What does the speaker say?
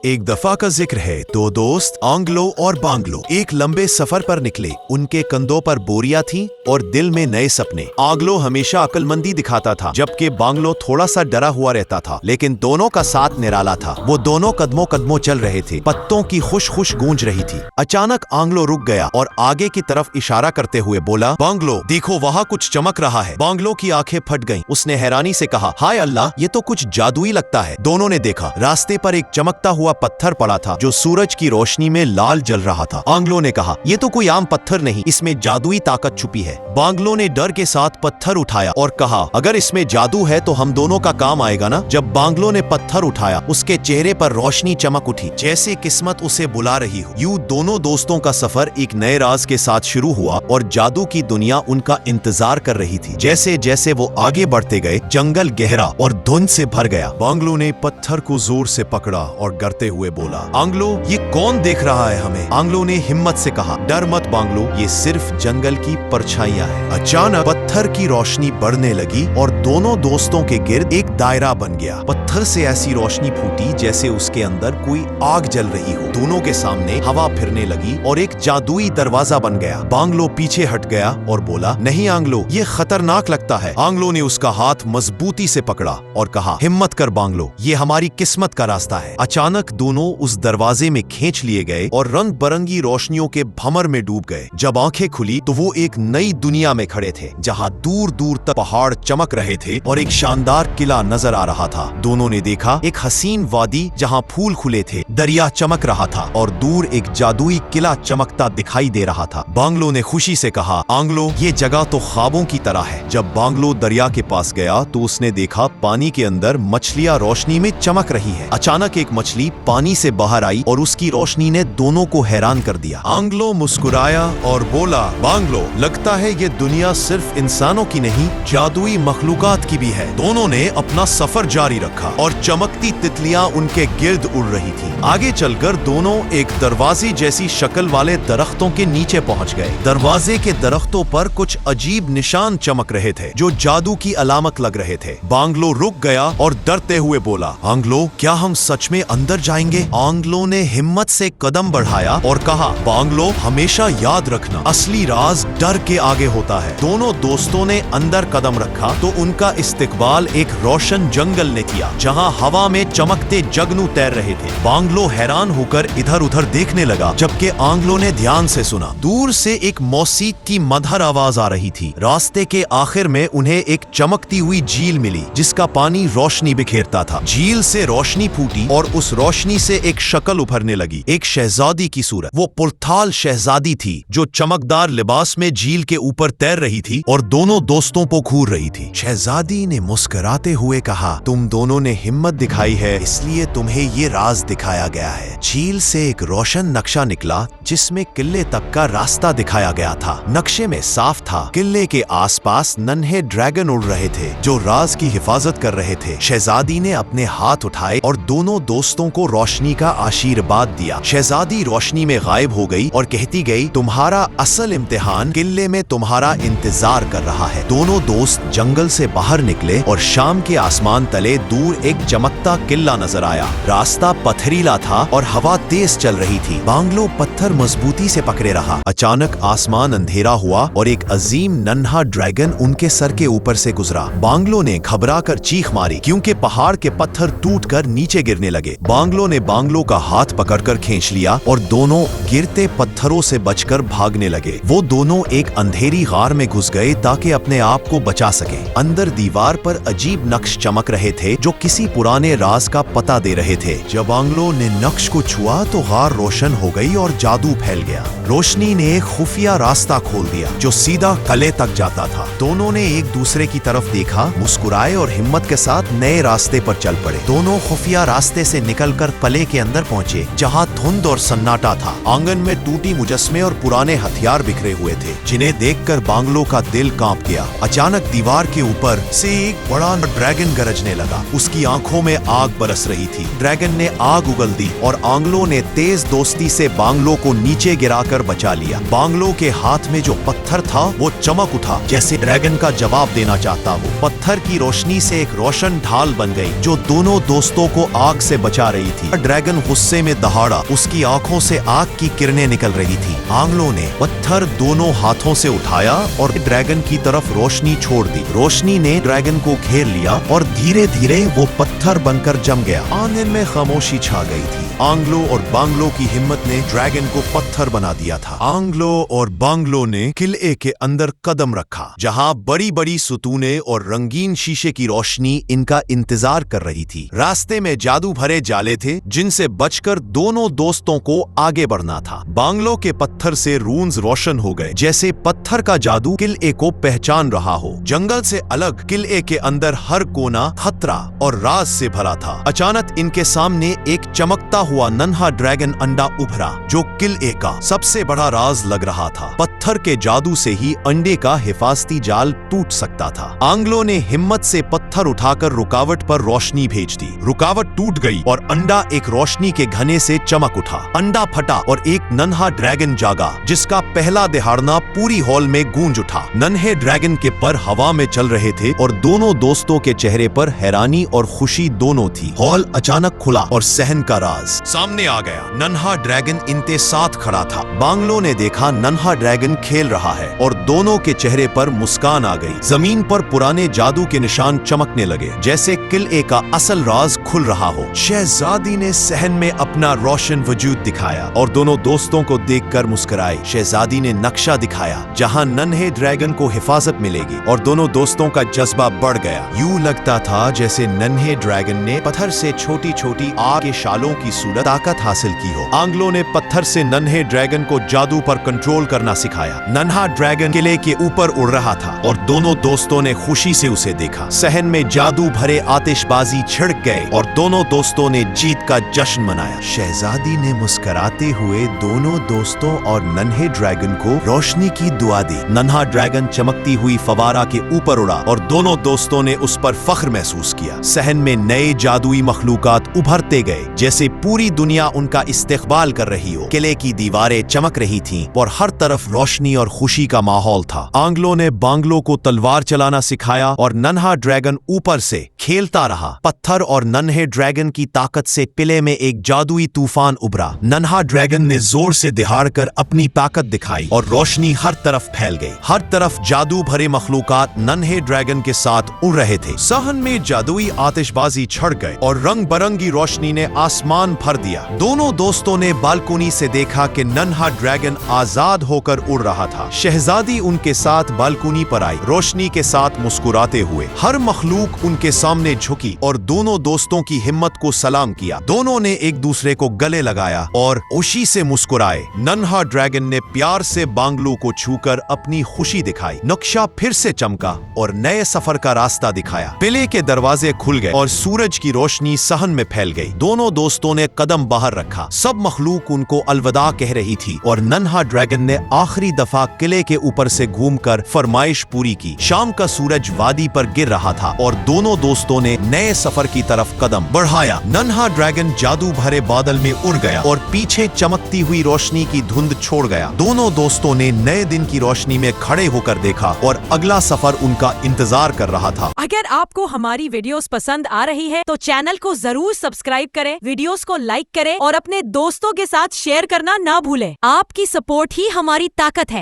एक दफा का जिक्र है। दो दोस्त आंग्लो और बांग्लो एक लंबे सफर पर निकले। उनके कंधों पर बोरियां थीं और दिल में नए सपने। आंग्लो हमेशा अक्लमंदी दिखाता था, जबकि बांग्लो थोड़ा सा डरा हुआ रहता था, लेकिन दोनों का साथ निराला था। वो दोनों कदमों कदमों चल रहे थे। पत्तों की खुश खुश गूंज रही थी। अचानक आंग्लो रुक गया और आगे की तरफ इशारा करते हुए बोला, बांग्लो देखो, वहाँ कुछ चमक रहा है। बांग्लो की आंखें फट गईं। उसने हैरानी से कहा, हाय अल्लाह, ये तो कुछ जादुई लगता है। दोनों ने देखा, रास्ते पर एक चमकता हुआ पत्थर पड़ा था जो सूरज की रोशनी में लाल जल रहा था। आंग्लो ने कहा, ये तो कोई आम पत्थर नहीं, इसमें जादुई ताकत छुपी है। बांग्लो ने डर के साथ पत्थर उठाया और कहा, अगर इसमें जादू है तो हम दोनों का काम आएगा ना। जब बांग्लो ने पत्थर उठाया, उसके चेहरे पर रोशनी चमक उठी, जैसे किस्मत उसे बुला रही हो। यूं दोनों दोस्तों का सफर एक नए राज के साथ शुरू हुआ और जादू की दुनिया उनका इंतजार कर रही थी। जैसे जैसे वो आगे बढ़ते गए, जंगल गहरा और धुंध से भर गया। बांग्लो ने पत्थर को जोर से पकड़ा और डरते हुए बोला, आंग्लो, ये कौन देख रहा है हमें? आंग्लो ने हिम्मत से कहा, डर मत बांग्लो, ये सिर्फ जंगल की परछाइयां हैं। अचानक पत्थर की रोशनी बढ़ने लगी और दोनों दोस्तों के गिर्द एक दायरा बन गया। पत्थर से ऐसी रोशनी फूटी जैसे उसके अंदर कोई आग जल रही हो। दोनों के सामने हवा फिरने लगी और एक जादुई दरवाजा बन गया। बांग्लो पीछे हट गया और बोला, नहीं आंग्लो, ये खतरनाक लगता है। आंग्लो ने उसका हाथ मजबूती से पकड़ा और कहा, हिम्मत कर बांग्लो, ये हमारी किस्मत का रास्ता है। अचानक दोनों उस दरवाजे में खींच लिए गए और रंग बिरंगी रोशनियों के भंवर में डूब गए। जब आंखें खुली तो वो एक नई दुनिया में खड़े थे, जहाँ दूर दूर तक पहाड़ चमक रहे थे और एक शानदार किला नजर आ रहा था। दोनों ने देखा एक हसीन वादी जहाँ फूल खुले थे, दरिया चमक रहा था और दूर एक जादुई किला चमकता दिखाई दे रहा था। बांग्लो ने खुशी से कहा, आंग्लो, ये जगह तो ख्वाबों की तरह है। जब बांग्लो दरिया के पास गया तो उसने देखा पानी के अंदर मछलियां रोशनी में चमक रही है। अचानक एक मछली पानी से बाहर आई और उसकी रोशनी ने दोनों को हैरान कर दिया। आंग्लो मुस्कुराया और बोला, बांग्लो, लगता है ये दुनिया सिर्फ इंसानों की नहीं, जादुई मखलूकात की भी है। दोनों ने अपना सफर जारी रखा और चमकती तितलियां उनके गिर्द उड़ रही थी। आगे चलकर दोनों एक दरवाजे जैसी शक्ल वाले दरख्तों के नीचे पहुंच गए। दरवाजे के दरख्तों पर कुछ अजीब निशान चमक रहे थे जो जादू की अलामत लग रहे थे। बांग्लो रुक गया और डरते हुए बोला, आंग्लो, क्या हम सच में अंदर जाएंगे? आंग्लो ने हिम्मत से कदम बढ़ाया और कहा, बांग्लो, हमेशा याद रखना, असली राज डर के आगे होता है। दोनों दोस्तों ने अंदर कदम रखा तो उनका इस्तकबाल एक रोशन जंगल ने किया, जहां हवा में चमकते जगनू तैर रहे थे। बांग्लो हैरान होकर इधर उधर देखने लगा, जबकि आंग्लो ने ध्यान से सुना। दूर से एक मौसीक की मधुर आवाज आ रही थी। रास्ते के आखिर में उन्हें एक चमकती हुई झील मिली, जिसका पानी रोशनी बिखेरता था। झील से रोशनी फूटी और उस रोशनी से एक शक्ल उभरने लगी, एक शहजादी की सूरत। वो पुरथाल शहजादी थी जो चमकदार लिबास में झील के ऊपर तैर रही थी और दोनों दोस्तों को घूर रही थी। शहजादी ने मुस्कुराते हुए कहा, तुम दोनों ने हिम्मत दिखाई है, इसलिए तुम्हें ये राज दिखाया गया है। झील से एक रोशन नक्शा निकला जिसमें किले तक का रास्ता दिखाया गया था। नक्शे में साफ था, किले के आसपास नन्हे ड्रैगन उड़ रहे थे जो राज की हिफाजत कर रहे थे। शहजादी ने अपने हाथ उठाए और दोनों दोस्तों को रोशनी का आशीर्वाद दिया। शहजादी रोशनी में गायब हो गई और कहती गई, तुम्हारा असल इम्तिहान किले में तुम्हारा इंतजार कर रहा है। दोनों दोस्त जंगल से बाहर निकले और शाम के आसमान तले दूर एक चमकता किला नजर आया। रास्ता पथरीला था और हवा तेज चल रही थी। बांग्लो पत्थर मजबूती से पकड़े रहा। अचानक आसमान अंधेरा हुआ और एक अजीम नन्हा ड्रैगन उनके सर के ऊपर से गुजरा। बांग्लो ने घबराकर चीख मारी क्योंकि पहाड़ के पत्थर टूटकर नीचे गिरने लगे। बांग्लो ने बांग्लो का हाथ पकड़कर खींच लिया और दोनों गिरते पत्थरों से बचकर भागने लगे। वो दोनों एक अंधेरी गार में घुस गए ताकि अपने आप को बचा सके। अंदर दीवार पर अजीब नक्श चमक रहे थे जो किसी पुराने राज का पता दे रहे थे। जब बांग्लो ने नक्श को छुआ तो गार रोशन हो गई और जादू फैल गया। रोशनी ने एक खुफिया रास्ता खोल दिया जो सीधा किले तक जाता था। दोनों ने एक दूसरे की तरफ देखा, मुस्कुराए और हिम्मत के साथ नए रास्ते पर चल पड़े। दोनों खुफिया रास्ते से निकलकर किले के अंदर पहुंचे, जहां धुंध और सन्नाटा था। आंगन में टूटी मुजस्मे और पुराने हथियार बिखरे हुए थे, जिन्हें देखकर बांग्लो का दिल कांप गया। अचानक दीवार के ऊपर से एक बड़ा ड्रैगन गरजने लगा। उसकी आंखों में आग बरस रही थी। ड्रैगन ने आग उगल दी और आंग्लो ने तेज दोस्ती से बांग्लो को नीचे गिराकर बचा लिया। बांग्लो के हाथ में जो पत्थर था वो चमक उठा, जैसे ड्रैगन का जवाब देना चाहता हो। पत्थर की रोशनी से एक रोशन ढाल बन गई जो दोनों दोस्तों को आग से बचा रही थी। ड्रैगन गुस्से में दहाड़ा, उसकी आंखों से आग की किरणें निकल रही थी। आंग्लो ने पत्थर दोनों हाथों से उठाया और ड्रैगन की तरफ रोशनी छोड़ दी। रोशनी ने ड्रैगन को घेर लिया और धीरे धीरे वो पत्थर बनकर जम गया। आंगन में खामोशी छा गई थी। आंग्लो और बांग्लो की हिम्मत ने ड्रैगन को पत्थर बना दिया था। आंग्लो और बांग्लो ने किले के अंदर कदम रखा, जहां बड़ी बड़ी सुतूने और रंगीन शीशे की रोशनी इनका इंतजार कर रही थी। रास्ते में जादू भरे जाले थे, जिनसे बचकर दोनों दोस्तों को आगे बढ़ना था। बांग्लो के पत्थर से रून्स रोशन हो गए, जैसे पत्थर का जादू किले को पहचान रहा हो। जंगल से अलग किले के अंदर हर कोना खतरा और राज से भरा था। अचानक इनके सामने एक चमकता हुआ नन्हा ड्रैगन अंडा उभरा, जो किले का सबसे बड़ा राज लग रहा था। पत्थर के जादू से ही अंडे का हिफाजती जाल टूट सकता था। आंग्लो ने हिम्मत से पत्थर उठाकर रुकावट पर रोशनी भेज दी। रुकावट टूट गई और अंडा एक रोशनी के घने से चमक उठा। अंडा फटा और एक नन्हा ड्रैगन जागा, जिसका पहला दहाड़ना पूरी हॉल में गूंज उठा। नन्हे ड्रैगन के पर हवा में चल रहे थे और दोनों दोस्तों के चेहरे पर हैरानी और खुशी दोनों थी। हॉल अचानक खुला और सहन का राज सामने आ गया। नन्हा ड्रैगन इनके साथ खड़ा था। बांग्लो ने देखा नन्हा ड्रैगन खेल रहा है और दोनों के चेहरे पर मुस्कान आ गई। जमीन पर पुराने जादू के निशान चमकने लगे, जैसे किले का असल राज खुल रहा हो। शहजादी ने सहन में अपना रोशन वजूद दिखाया और दोनों दोस्तों को देखकर मुस्कुराई। शहजादी ने नक्शा दिखाया, जहां नन्हे ड्रैगन को हिफाजत मिलेगी, और दोनों दोस्तों का जज्बा बढ़ गया। यूं लगता था जैसे नन्हे ड्रैगन ने पत्थर से छोटी छोटी आग के शालों की सूरत ताकत हासिल की हो। आंग्लो ने पत्थर से नन्हे ड्रैगन को जादू पर कंट्रोल करना सिखाया। नन्हा ड्रैगन किले के ऊपर उड़ रहा था और दोनों दोस्तों ने खुशी से उसे देखा। सहन में जादू भरे आतिशबाजी छिड़क गए और दोनों दोस्तों ने जीत का जश्न मनाया। शहजादी ने मुस्कुराते हुए दोनों दोस्तों और नन्हे ड्रैगन को रोशनी की दुआ दी। नन्हा ड्रैगन चमकती हुई फवारा के ऊपर उड़ा और दोनों दोस्तों ने उस पर फख्र महसूस किया। सहन में नए जादुई मखलूकात उभरते गए, जैसे पूरी दुनिया उनका इस्तेकबाल कर रही हो। किले की दीवारें चमक रही थीं और हर तरफ रोशनी और खुशी का माहौल था। आंग्लो ने बांग्लो को तलवार चलाना सिखाया और नन्हा ड्रैगन ऊपर से खेलता रहा। पत्थर और नन्हे ड्रैगन की ताकत से किले में एक जादुई तूफान उभरा। नन्हा ड्रैगन ने जोर से दहाड़कर अपनी ताकत दिखाई और रोशनी हर तरफ फैल गई। हर तरफ जादू भरे मखलूकात नन्हे ड्रैगन के साथ उड़ रहे थे। सहन में जादुई आतिशबाजी छिड़ गए और रंग बिरंगी रोशनी ने आसमान भर दिया। दोनों दोस्तों ने बालकोनी से देखा कि नन्हा ड्रैगन आजाद होकर उड़ रहा था। शहजादी उनके साथ बालकोनी पर आई, रोशनी के साथ मुस्कुराते हुए। हर मखलूक उनके सामने झुकी और दोनों दोस्तों की हिम्मत को सलाम किया। दोनों ने एक दूसरे को गले लगाया और खुशी से मुस्कुराए। नन्हा ड्रैगन ने प्यार से बांग्लो को छूकर अपनी खुशी दिखाई। नक्शा फिर से चमका और नए सफर का रास्ता दिखाया। किले के दरवाजे खुल गए और सूरज की रोशनी सहन में फैल गई। दोनों दोस्तों ने कदम बाहर रखा। सब मखलूक उनको अलविदा कह रही थी और नन्हा ड्रैगन ने आखिरी दफा किले के ऊपर से घूमकर फरमाइश पूरी की। शाम का सूरज वादी पर गिर रहा था और दोनों दोस्तों ने नए सफर की तरफ कदम बढ़ाया। नन्हा ड्रैगन जादू भरे बादल में उड़ गया और पीछे चमकती हुई रोशनी की धुंध छोड़ गया। दोनों दोस्तों ने नए दिन की रोशनी में खड़े होकर देखा और अगला सफर उनका इंतजार कर रहा था। अगर आपको हमारी वीडियोस पसंद आ रही है तो चैनल को जरूर सब्सक्राइब करें, वीडियोस को लाइक करें और अपने दोस्तों के साथ शेयर करना ना भूलें। आपकी सपोर्ट ही हमारी ताकत है।